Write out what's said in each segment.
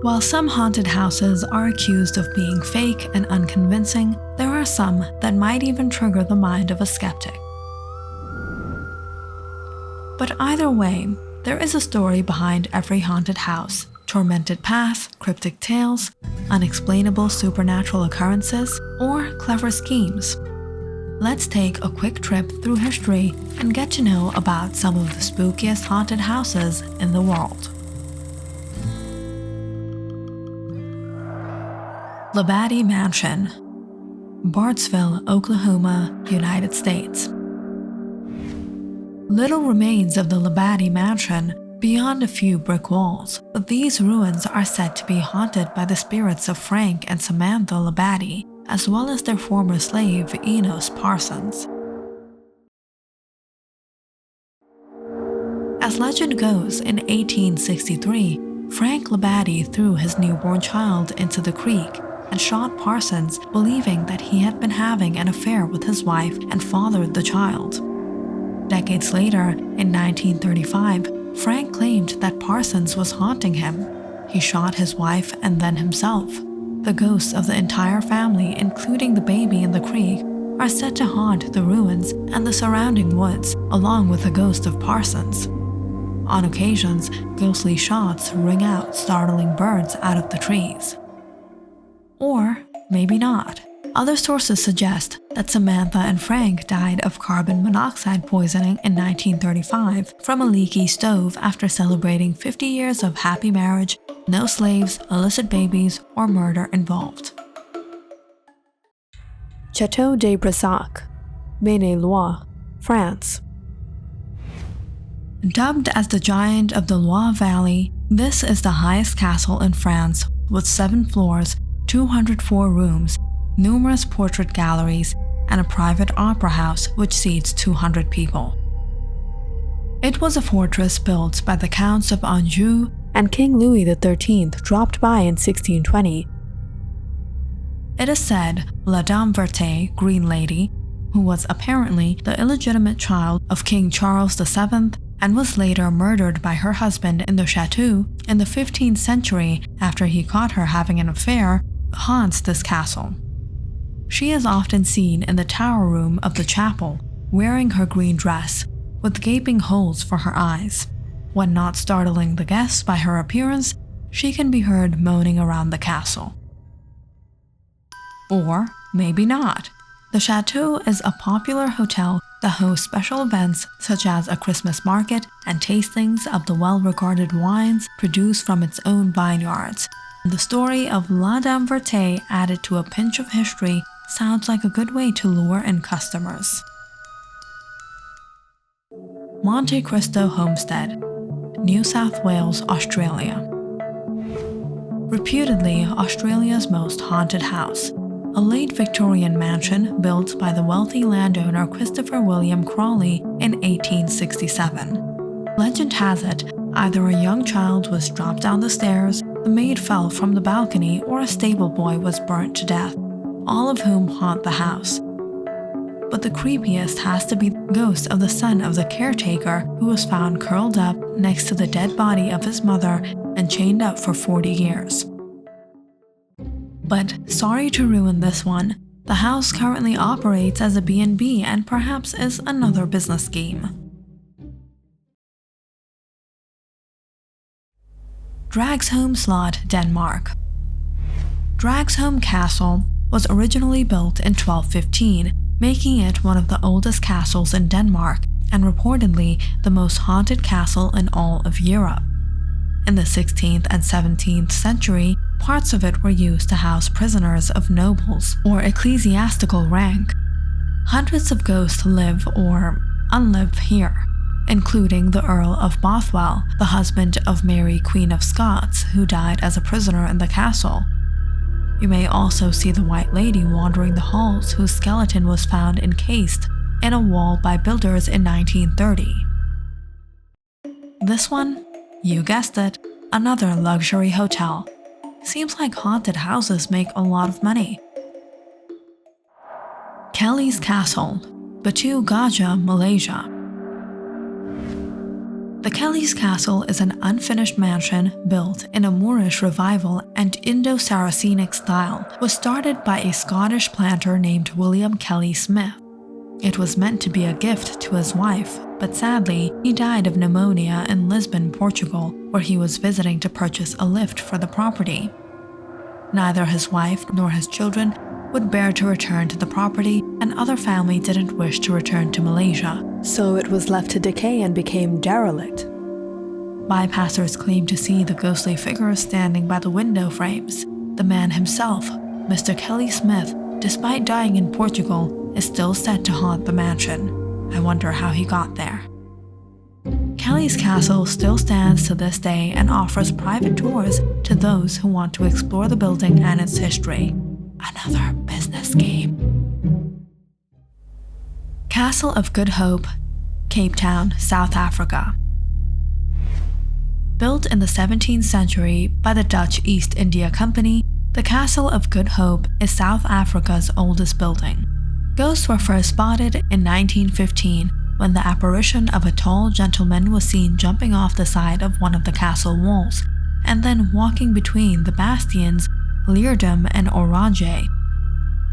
While some haunted houses are accused of being fake and unconvincing, there are some that might even trigger the mind of a skeptic. But either way, there is a story behind every haunted house: tormented past, cryptic tales, unexplainable supernatural occurrences, or clever schemes. Let's take a quick trip through history and get to know about some of the spookiest haunted houses in the world. Labadie Mansion, Bartsville, Oklahoma, United States. Little remains of the Labadie Mansion beyond a few brick walls, but these ruins are said to be haunted by the spirits of Frank and Samantha Labadie, as well as their former slave Enos Parsons. As legend goes, in 1863, Frank Labadie threw his newborn child into the creek and shot Parsons, believing that he had been having an affair with his wife and fathered the child. Decades later, in 1935, Frank claimed that Parsons was haunting him. He shot his wife and then himself. The ghosts of the entire family, including the baby in the creek, are said to haunt the ruins and the surrounding woods, along with the ghost of Parsons. On occasions, ghostly shots ring out, startling birds out of the trees. Or maybe not. Other sources suggest that Samantha and Frank died of carbon monoxide poisoning in 1935 from a leaky stove after celebrating 50 years of happy marriage, no slaves, illicit babies, or murder involved. Chateau de Brissac, Maine-et-Loire, France. Dubbed as the Giant of the Loire Valley, this is the highest castle in France with 7 floors, 204 rooms, numerous portrait galleries, and a private opera house which seats 200 people. It was a fortress built by the Counts of Anjou, and King Louis XIII dropped by in 1620. It is said La Dame Verte, Green Lady, who was apparently the illegitimate child of King Charles VII and was later murdered by her husband in the chateau in the 15th century after he caught her having an affair, haunts this castle. She is often seen in the tower room of the chapel, wearing her green dress, with gaping holes for her eyes. When not startling the guests by her appearance, she can be heard moaning around the castle. Or maybe not. The chateau is a popular hotel that hosts special events such as a Christmas market and tastings of the well-regarded wines produced from its own vineyards. The story of La Dame Verte added to a pinch of history sounds like a good way to lure in customers. Monte Cristo Homestead, New South Wales, Australia. Reputedly Australia's most haunted house, a late Victorian mansion built by the wealthy landowner Christopher William Crawley in 1867. Legend has it, either a young child was dropped down the stairs, the maid fell from the balcony, or a stable boy was burnt to death, all of whom haunt the house. But the creepiest has to be the ghost of the son of the caretaker who was found curled up next to the dead body of his mother and chained up for 40 years. But sorry to ruin this one, the house currently operates as a B&B and perhaps is another business scheme. Dragsholm Slot, Denmark. Dragsholm Castle was originally built in 1215, making it one of the oldest castles in Denmark and reportedly the most haunted castle in all of Europe. In the 16th and 17th century, parts of it were used to house prisoners of nobles or ecclesiastical rank. Hundreds of ghosts live or unlive here, including the Earl of Bothwell, the husband of Mary, Queen of Scots, who died as a prisoner in the castle. You may also see the White Lady wandering the halls, whose skeleton was found encased in a wall by builders in 1930. This one? You guessed it, another luxury hotel. Seems like haunted houses make a lot of money. Kelly's Castle, Batu Gajah, Malaysia. The Kelly's Castle is an unfinished mansion built in a Moorish revival and Indo-Saracenic style, was started by a Scottish planter named William Kelly Smith. It was meant to be a gift to his wife, but sadly, he died of pneumonia in Lisbon, Portugal, where he was visiting to purchase a lift for the property. Neither his wife nor his children would bear to return to the property, and other family didn't wish to return to Malaysia, so it was left to decay and became derelict. Bypassers claimed to see the ghostly figures standing by the window frames. The man himself, Mr. Kelly Smith, despite dying in Portugal, is still said to haunt the mansion. I wonder how he got there. Kelly's Castle still stands to this day and offers private tours to those who want to explore the building and its history. Another business game. Castle of Good Hope, Cape Town, South Africa. Built in the 17th century by the Dutch East India Company, the Castle of Good Hope is South Africa's oldest building. Ghosts were first spotted in 1915 when the apparition of a tall gentleman was seen jumping off the side of one of the castle walls and then walking between the bastions Leerdam and Oranje.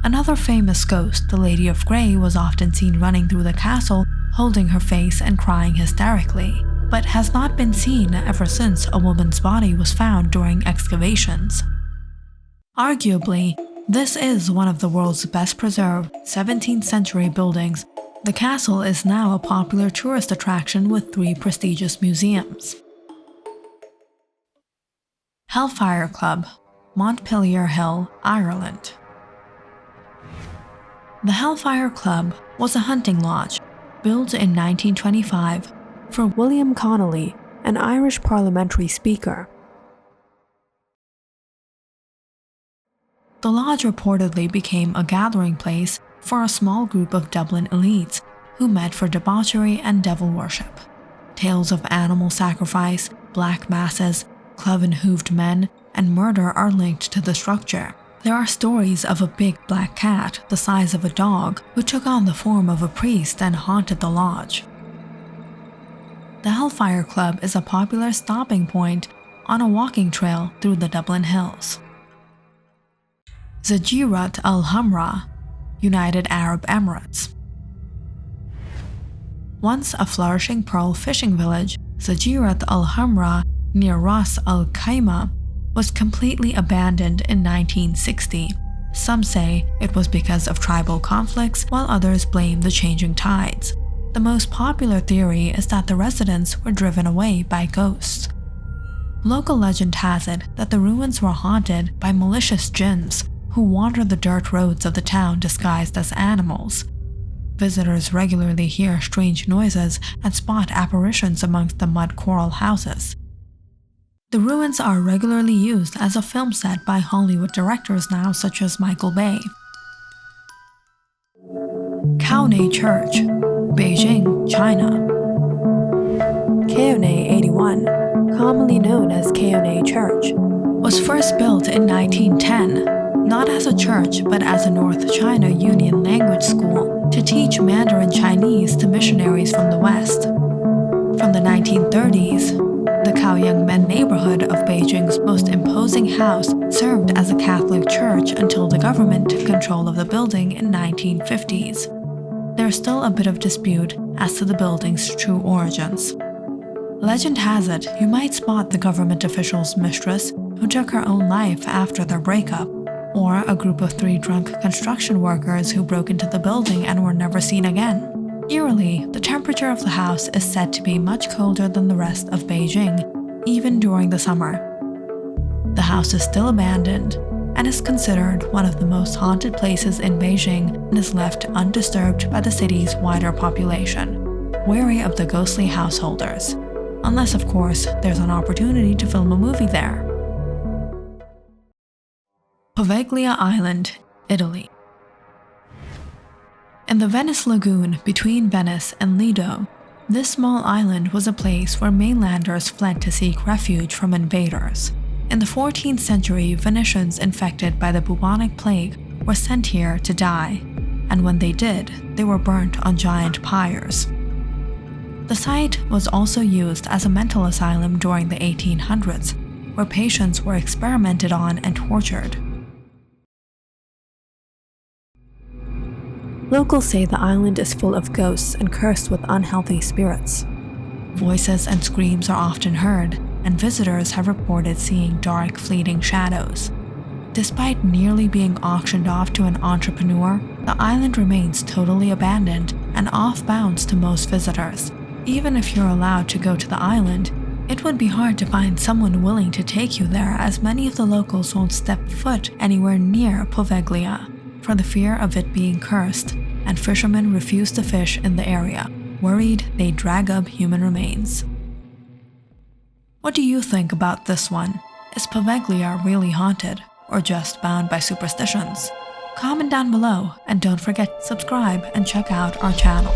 Another famous ghost, the Lady of Grey, was often seen running through the castle holding her face and crying hysterically, but has not been seen ever since a woman's body was found during excavations. Arguably, this is one of the world's best preserved 17th century buildings. The castle is now a popular tourist attraction with 3 prestigious museums. Hellfire Club, Montpelier Hill, Ireland. The Hellfire Club was a hunting lodge built in 1925 for William Connolly, an Irish parliamentary speaker. The lodge reportedly became a gathering place for a small group of Dublin elites who met for debauchery and devil worship. Tales of animal sacrifice, black masses, cloven-hooved men, and murder are linked to the structure. There are stories of a big black cat the size of a dog who took on the form of a priest and haunted the lodge. The Hellfire Club is a popular stopping point on a walking trail through the Dublin Hills. Zajirat Al-Hamra, United Arab Emirates. Once a flourishing pearl fishing village, Zajirat Al-Hamra near Ras Al Khaimah was completely abandoned in 1960. Some say it was because of tribal conflicts, while others blame the changing tides. The most popular theory is that the residents were driven away by ghosts. Local legend has it that the ruins were haunted by malicious jinns who wander the dirt roads of the town disguised as animals. Visitors regularly hear strange noises and spot apparitions amongst the mud coral houses. The ruins are regularly used as a film set by Hollywood directors now, such as Michael Bay. Kaone Church, Beijing, China. Kaone 81, commonly known as Kaone Church, was first built in 1910. Not as a church, but as a North China Union language school to teach Mandarin Chinese to missionaries from the West. From the 1930s, the Kaoyangmen neighborhood of Beijing's most imposing house served as a Catholic church until the government took control of the building in the 1950s. There's still a bit of dispute as to the building's true origins. Legend has it you might spot the government official's mistress who took her own life after their breakup, or a group of 3 drunk construction workers who broke into the building and were never seen again. Eerily, the temperature of the house is said to be much colder than the rest of Beijing, even during the summer. The house is still abandoned and is considered one of the most haunted places in Beijing and is left undisturbed by the city's wider population, wary of the ghostly householders. Unless, of course, there's an opportunity to film a movie there. Poveglia Island, Italy. In the Venice Lagoon between Venice and Lido, this small island was a place where mainlanders fled to seek refuge from invaders. In the 14th century, Venetians infected by the bubonic plague were sent here to die, and when they did, they were burnt on giant pyres. The site was also used as a mental asylum during the 1800s, where patients were experimented on and tortured. Locals say the island is full of ghosts and cursed with unhealthy spirits. Voices and screams are often heard, and visitors have reported seeing dark, fleeting shadows. Despite nearly being auctioned off to an entrepreneur, the island remains totally abandoned and off-bounds to most visitors. Even if you're allowed to go to the island, it would be hard to find someone willing to take you there, as many of the locals won't step foot anywhere near Poveglia for the fear of it being cursed, and fishermen refuse to fish in the area, worried they drag up human remains. What do you think about this one? Is Poveglia really haunted, or just bound by superstitions? Comment down below, and don't forget to subscribe and check out our channel.